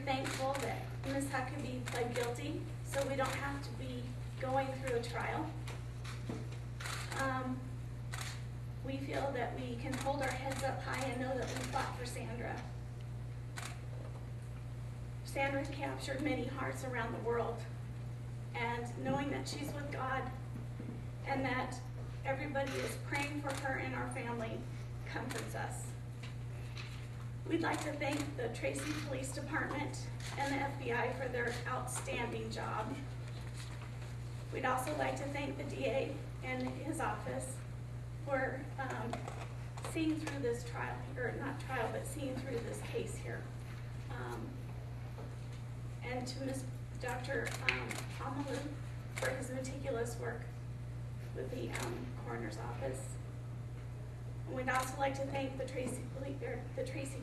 thankful that Ms. Huckaby pled guilty, so we don't have to be going through a trial. We feel that we can hold our heads up high and know that we fought for Sandra. Sandra captured many hearts around the world, and knowing that she's with God and that everybody is praying for her and our family comforts us. We'd like to thank the Tracy Police Department and the FBI for their outstanding job. We'd also like to thank the DA and his office for seeing through this trial, or not trial, but seeing through this case here. And to Dr. Amalu for his meticulous work with the coroner's office. And we'd also like to thank the Tracy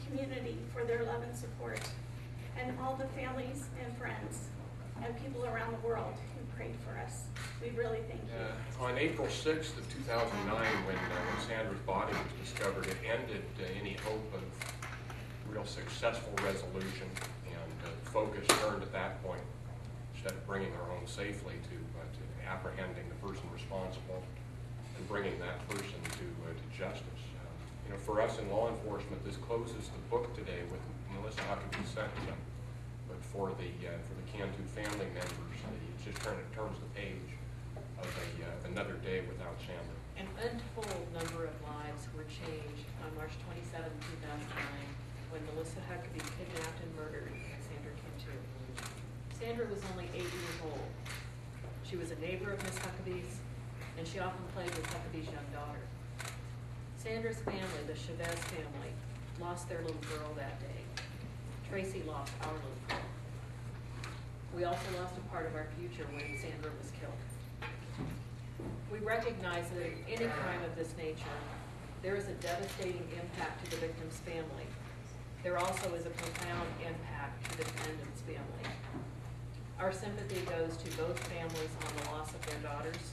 community for their love and support, and all the families and friends and people around the world who prayed for us. We really thank you. On April 6th of 2009, when Sandra's body was discovered, it ended any hope of real successful resolution, and focus turned at that point, instead of bringing her home safely, to apprehending the person responsible and bringing that person to justice. For us in law enforcement, this closes the book today with Melissa Huckaby's sentence. But for the Cantu family members, it just turns the page of another day without Sandra. An untold number of lives were changed on March 27, 2009, when Melissa Huckaby kidnapped and murdered Sandra Cantu. Sandra was only 8 years old. She was a neighbor of Miss Huckaby's, and she often played with Huckaby's young daughter. Sandra's family, the Chavez family, lost their little girl that day. Tracy lost our little girl. We also lost a part of our future when Sandra was killed. We recognize that in any crime of this nature, there is a devastating impact to the victim's family. There also is a profound impact to the defendant's family. Our sympathy goes to both families on the loss of their daughters.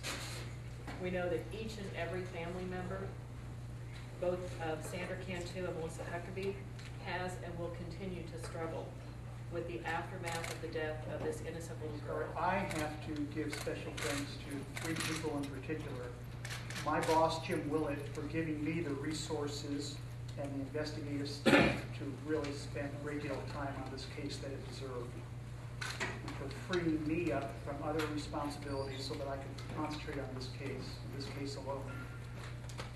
We know that each and every family member, both of Sandra Cantu and Melissa Huckaby, has and will continue to struggle with the aftermath of the death of this innocent little girl. I have to give special thanks to 3 people in particular. My boss, Jim Willett, for giving me the resources and the investigative staff to really spend a great deal of time on this case that it deserved. And for freeing me up from other responsibilities so that I could concentrate on this case alone.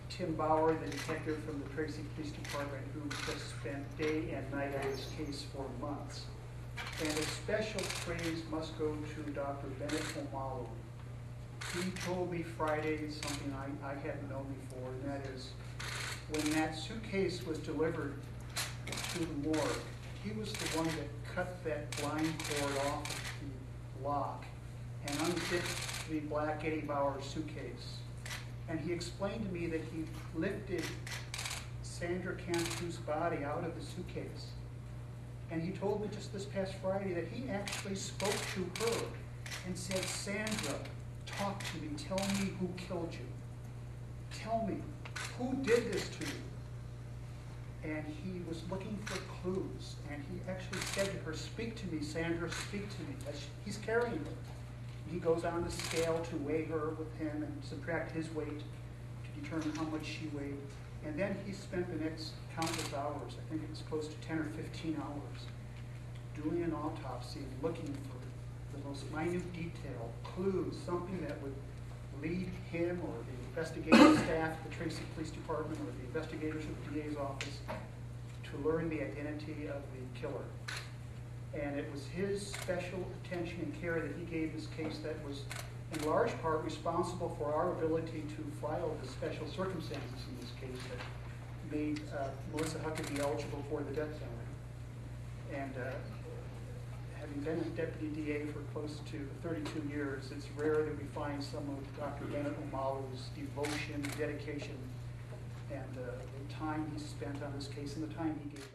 Tim Bauer, the detective from the Tracy Police Department, who just spent day and night on this case for months. And a special praise must go to Dr. Bennett Omalu. He told me Friday something I hadn't known before, and that is, when that suitcase was delivered to the morgue, he was the one that cut that blind cord off of the lock and unzipped the black Eddie Bauer suitcase. And he explained to me that he lifted Sandra Cantu's body out of the suitcase. And he told me just this past Friday that he actually spoke to her and said, "Sandra, talk to me. Tell me who killed you. Tell me, who did this to you?" And he was looking for clues. And he actually said to her, "Speak to me, Sandra, speak to me." He's carrying her. He goes on the scale to weigh her with him and subtract his weight to determine how much she weighed. And then he spent the next countless hours, I think it was close to 10 or 15 hours, doing an autopsy and looking for the most minute detail, clues, something that would lead him or the investigative staff at the Tracy Police Department or the investigators at the DA's office to learn the identity of the killer. And it was his special attention and care that he gave this case that was in large part responsible for our ability to file the special circumstances in this case that made Melissa Huckaby eligible for the death penalty. And having been a deputy DA for close to 32 years, it's rare that we find some of Dr. Bennett Omalu's devotion, dedication, and the time he spent on this case and the time he gave